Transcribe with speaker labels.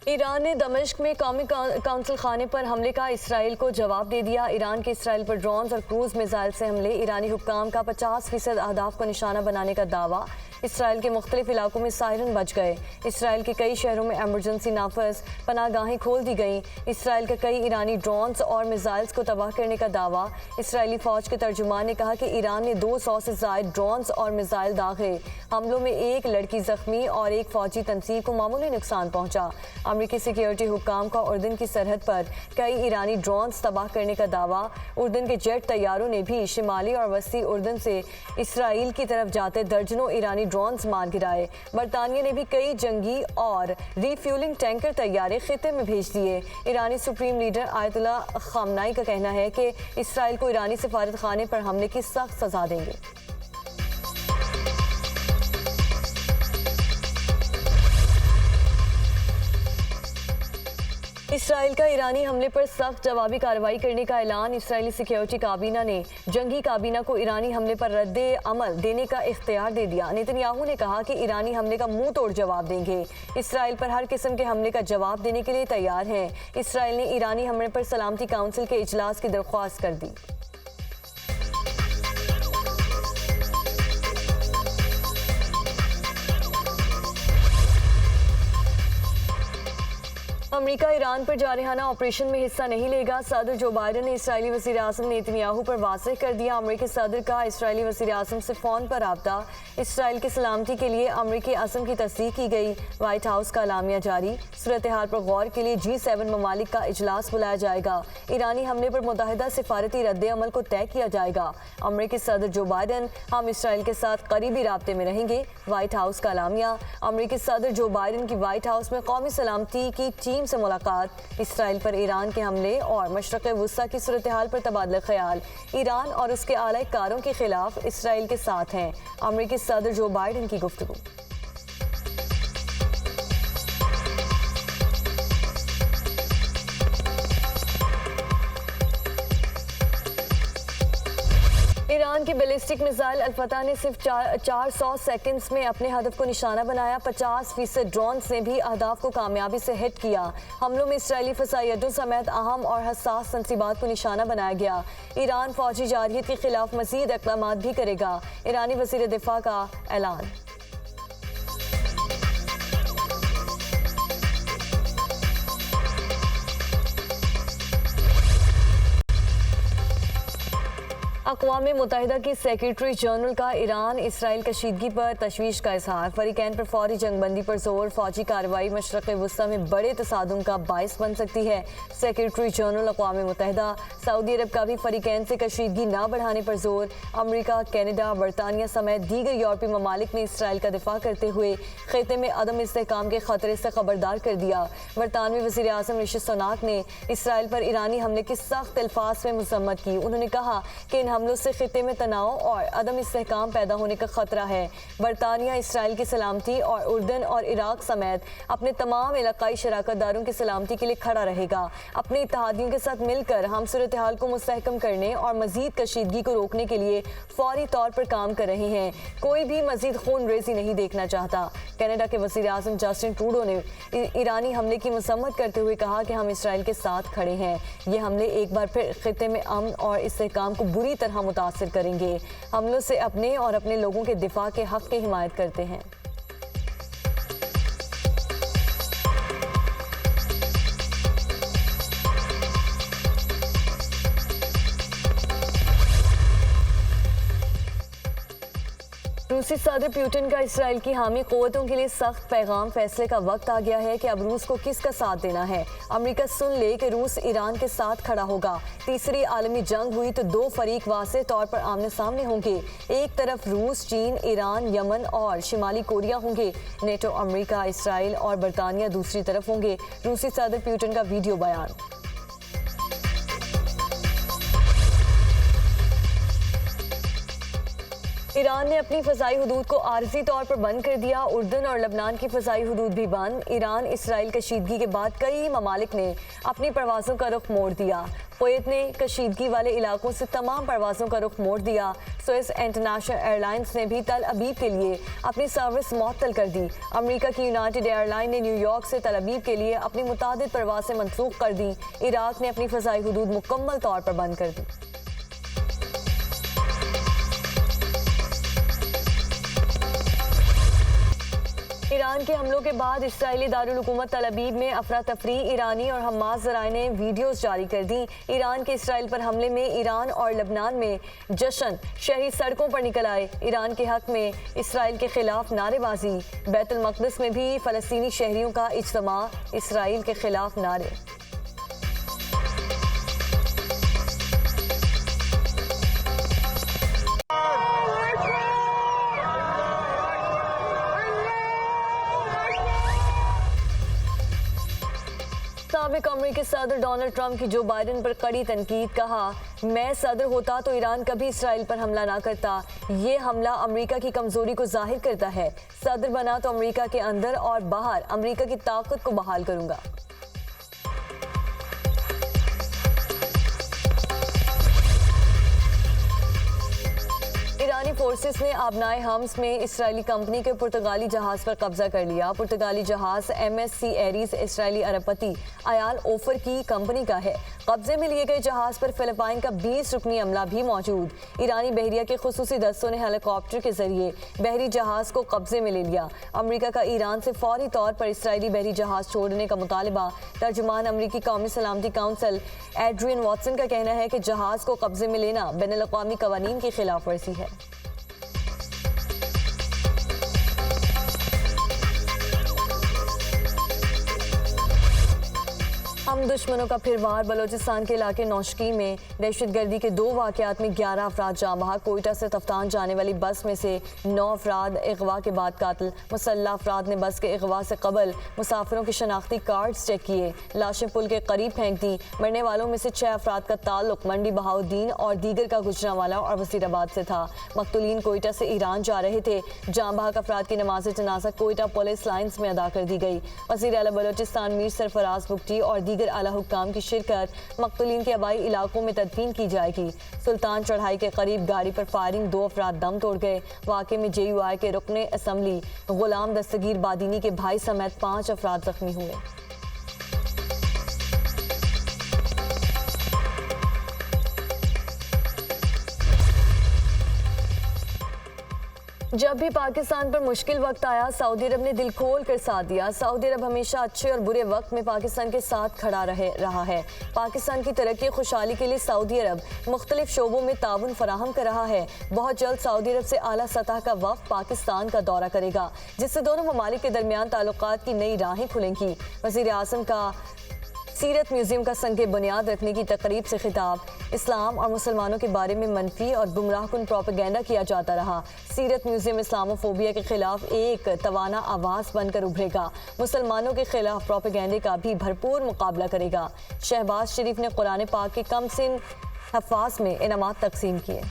Speaker 1: Iran ने दमिश्क में कौमी काउंसिल खाने पर हमले का इसराइल को जवाब दे दिया। ईरान के इसराइल पर ड्रोन्स और क्रूज मिसाइल से हमले। ईरानी हुक्काम का 50% अहदाफ को निशाना बनाने का दावा। इसराइल के मुख्तलिफ इलाकों में सायरन बज गए। इसराइल के कई शहरों में एमरजेंसी नाफज पनाहगाहें खोल दी गईं। इसराइल के कई ईरानी ड्रोन्स और मिसाइल्स को तबाह करने का दावा। इसराइली फौज के तर्जुमान ने कहा कि ईरान ने 200 से ज़ायद ड्रोन्स और मिसाइल दागे। हमलों में एक लड़की जख्मी और एक फौजी तंसीब को मामूली नुकसान पहुंचा। अमरीकी सिक्योरिटी हुक्काम का उर्दन की सरहद पर कई ईरानी ड्रोन्स तबाह करने का दावा। उर्दन के जेट तैयारों ने भी शिमाली और वस्ती उर्दन से इसराइल की तरफ जाते दर्जनों ईरानी ड्रोन्स मार गिराए। बरतानिया ने भी कई जंगी और रिफ्यूलिंग टैंकर तैयारे खिते में भेज दिए। ईरानी सुप्रीम लीडर आयतुल्ला खामनाई का कहना है कि इसराइल को ईरानी सफारत खाने पर हमले की सख्त सजा देंगे। इसराइल का ईरानी हमले पर सख्त जवाबी कार्रवाई करने का ऐलान। इसराइली सिक्योरिटी काबीना ने जंगी काबीना को ईरानी हमले पर रद्दे अमल देने का इख्तियार दे दिया। नेतन्याहू ने कहा कि ईरानी हमले का मुंह तोड़ जवाब देंगे। इसराइल पर हर किस्म के हमले का जवाब देने के लिए तैयार है। इसराइल ने ईरानी हमले पर सलामती काउंसिल के इजलास की दरख्वास्त कर दी। अमेरिका ईरान पर जारहाना ऑपरेशन में हिस्सा नहीं लेगा। सदर जो बाइडन ने इसराइली वज़ीर आज़म नेतन्याहू पर वाज़ेह कर दिया। अमेरिकी सदर का इसराइली वज़ीर आज़म से फ़ोन पर राब्ता। इसराइल की सलामती के लिए अमेरिकी अज़म की तस्दीक की गई। वाइट हाउस का एलामिया जारी। सूरत हाल पर गौर के लिए G7 ममालिक का इजलास बुलाया जाएगा। ईरानी हमले पर मुत्तहिदा सिफारती रद्द अमल को तय किया जाएगा। अमेरिकी सदर जो बाइडन हम इसराइल के साथ करीबी राब्ते में रहेंगे। वाइट हाउस का एलामिया। अमेरिकी सदर जो बाइडन की वाइट हाउस में कौमी सलामती की टीम से मुलाकात। इसराइल पर ईरान के हमले और मशरक़ वुस्ता की सूरत हाल पर तबादला ख्याल। ईरान और उसके आला कारों के खिलाफ इसराइल के साथ हैं। अमेरिकी सदर जो बाइडन की गुफ्तगू। ईरान की बैलिस्टिक मिसाइल अल-फतह ने सिर्फ 400 सेकंड्स में अपने हदफ को निशाना बनाया। 50% ड्रोन्स ने भी अहदाफ को कामयाबी से हिट किया। हमलों में इसराइली फ़साई अड्डों समेत अहम और हसास तंसीबात को निशाना बनाया गया। ईरान फौजी जारहियत के खिलाफ मज़ीद इक़दामात भी करेगा। ईरानी वज़ीर दिफा का ऐलान। अक़वाम मुत्तहिदा की सेक्रेटरी जनरल का ईरान इसराइल कशीदगी पर तशवीश का इजहार। फरीकैन पर फौरी जंगबंदी पर जोर। फौजी कार्रवाई मशरक़ वुस्ता में बड़े तसादुम का बाइस बन सकती है। सेक्रेटरी जनरल अक़वाम मुत्तहिदा सऊदी अरब का भी फरीकैन से कशीदगी न बढ़ाने पर जोर। अमरीका, कैनेडा, बरतानिया समेत दीगर यूरोपीय ममालिक ने इसराइल का दिफा करते हुए खिते में अदम इस्तेहकाम के खतरे से खबरदार कर दिया। बरतानवी वज़ीर आज़म ऋषि सुनाक ने इसराइल पर ईरानी हमले की सख्त अल्फाज में मज़म्मत की। उन्होंने कहा कि इन हमलों से खिते में तनाव और अदम इस्तेहकाम पैदा होने का खतरा है। बरतानिया इसराइल की सलामती और उर्दन और इराक समेत अपने तमाम इलाकाई शराकतदारों की सलामती के लिए खड़ा रहेगा। अपने इत्तेहादियों के साथ मिलकर हम सूरत हाल को मुस्तहकम करने और मजीद कशीदगी को रोकने के लिए फौरी तौर पर काम कर रहे हैं। कोई भी मजीद खून रेजी नहीं देखना चाहता। कनाडा के वज़ीर आज़म जस्टिन ट्रूडो ने ईरानी हमले की मसम्मत करते हुए कहा कि हम इसराइल के साथ खड़े हैं। ये हमले एक बार फिर खिते में अमन और इस्तेहकाम को बुरी तरह मुतासिर करेंगे। हमलों से अपने और अपने लोगों के दिफा के हक की हिमायत करते हैं। रूसी सदर पुतिन का इसराइल की हामी क़ुव्वतों के लिए सख्त पैगाम। फैसले का वक्त आ गया है कि अब रूस को किसका साथ देना है। अमेरिका सुन ले कि रूस ईरान के साथ खड़ा होगा। तीसरी आलमी जंग हुई तो दो फरीक वाज़ेह तौर पर आमने सामने होंगे। एक तरफ रूस, चीन, ईरान, यमन और शिमाली कोरिया होंगे। नेटो, अमेरिका, इसराइल और बरतानिया दूसरी तरफ होंगे। रूसी सदर पुतिन का वीडियो बयान। ईरान ने अपनी फ़ज़ाई हदूद को आरज़ी तौर पर बंद कर दिया। उर्दन और लबनान की फ़ज़ाई हदूद भी बंद। ईरान इसराइल कशीदगी के बाद कई ममालिक ने अपनी परवाज़ों का रुख मोड़ दिया। कुवैत ने कशीदगी वाले इलाकों से तमाम परवाज़ों का रुख मोड़ दिया। स्विस इंटरनेशनल एयरलाइंस ने भी तल अबीब के लिए अपनी सर्विस मुअत्तल कर दी। अमेरिका की यूनाइटेड एयरलाइन ने न्यूयॉर्क से तल अबीब के लिए अपनी मुतादिद परवाज़ें मनसूख कर दी। इराक ने अपनी फ़ज़ाई हदूद मुकम्मल तौर पर बंद कर दी। ईरान के हमलों के बाद इसराइली दारुल हुकूमत तल अबीब में अफरा तफरी। ईरानी और हमास ज़राए ने वीडियोस जारी कर दी। ईरान के इसराइल पर हमले में ईरान और लबनान में जश्न, शहरी सड़कों पर निकल आए। ईरान के हक में इसराइल के खिलाफ नारेबाजी। बैतुल मक़दिस में भी फ़लस्तीनी शहरियों का इज्तिमा, इसराइल के खिलाफ नारे। साबिक अमेरिकी सदर डोनाल्ड ट्रंप की जो बाइडेन पर कड़ी तनकीद। कहा, मैं सदर होता तो ईरान कभी इसराइल पर हमला ना करता। ये हमला अमेरिका की कमजोरी को जाहिर करता है। सदर बना तो अमेरिका के अंदर और बाहर अमेरिका की ताकत को बहाल करूंगा। ईरानी फोर्सेस ने आबनाए हम्स में इसराइली कंपनी के पुर्तगाली जहाज पर कब्जा कर लिया। पुर्तगाली जहाज MSC एरीज इसराइली अरबपति अयाल ओफर की कंपनी का है। कब्जे में लिए गए जहाज पर फिलिपाइन का 20 रुकनी अमला भी मौजूद। ईरानी बहरिया के खुसूसी दस्तों ने हेलीकॉप्टर के जरिए बहरी जहाज को कब्जे में ले लिया। अमेरिका का ईरान से फौरी तौर पर इसराइली बहरी जहाज छोड़ने का मुतालबा। तर्जुमान अमेरिकी कौमी सलामती काउंसिल एड्रियन वॉटसन का कहना है कि जहाज को कब्जे में लेना बैनुल-अक़वामी कवानीन की खिलाफ वर्जी है। हम दुश्मनों का फिर वार। बलोचिस्तान के इलाके नौशकी में दहशतगर्दी के 2 वाक़यात में 11 अफराद जाँ बहक। कोयटा से तफ्तान जाने वाली बस में से 9 अफराद अगवा के बाद कातिल। मुसल्लह अफराद ने बस के अगवा से कबल मुसाफिरों के शनाख्ती कार्ड्स चेक किए। लाशें पुल के करीब फेंक दी। मरने वालों में से 6 अफराद का ताल्लुक मंडी बहाउद्दीन और दीगर का गुजरांवाला और वसीराबाद से था। मकतूलीन कोयटा से ईरान जा रहे थे। जाँ बहक अफराद की नमाज जनाजा कोयटा पुलिस लाइन्स में अदा कर दी गई। वज़ीर आला बलोचिस्तान मीर सरफराज बुगटी और दीगर आला हुक्काम की शिरकत। मकतूलीन के आबाई इलाकों में तदफीन की जाएगी। सुल्तान चढ़ाई के करीब गाड़ी पर फायरिंग, 2 अफराद दम तोड़ गए। वाक़े में JUI के रुकने असम्बली गुलाम दस्तगीर बादीनी के भाई समेत 5 अफराद जख्मी हुए। जब भी पाकिस्तान पर मुश्किल वक्त आया, सऊदी अरब ने दिल खोल कर साथ दिया। सऊदी अरब हमेशा अच्छे और बुरे वक्त में पाकिस्तान के साथ खड़ा रहा है। पाकिस्तान की तरक्की खुशहाली के लिए सऊदी अरब मुख्तलिफ शोबों में ताउन फराहम कर रहा है। बहुत जल्द सऊदी अरब से आला सतह का वफ़द पाकिस्तान का दौरा करेगा, जिससे दोनों ममालिक के दरमियान ताल्लुकात की नई राहें खुलेंगी। वज़ीर आज़म का सीरत म्यूजियम का संग बुनियाद रखने की तकरीब से खिताब। इस्लाम और मुसलमानों के बारे में मनफी और गुमराहकुन प्रोपेगेंडा किया जाता रहा। सीरत म्यूजियम इस्लामोफोबिया के खिलाफ एक तवाना आवाज़ बनकर उभरेगा। मुसलमानों के खिलाफ प्रोपेगेंडे का भी भरपूर मुकाबला करेगा। शहबाज शरीफ ने कुरान पाक के कम सिन हफ़ाज़ में इनामात तकसीम किए।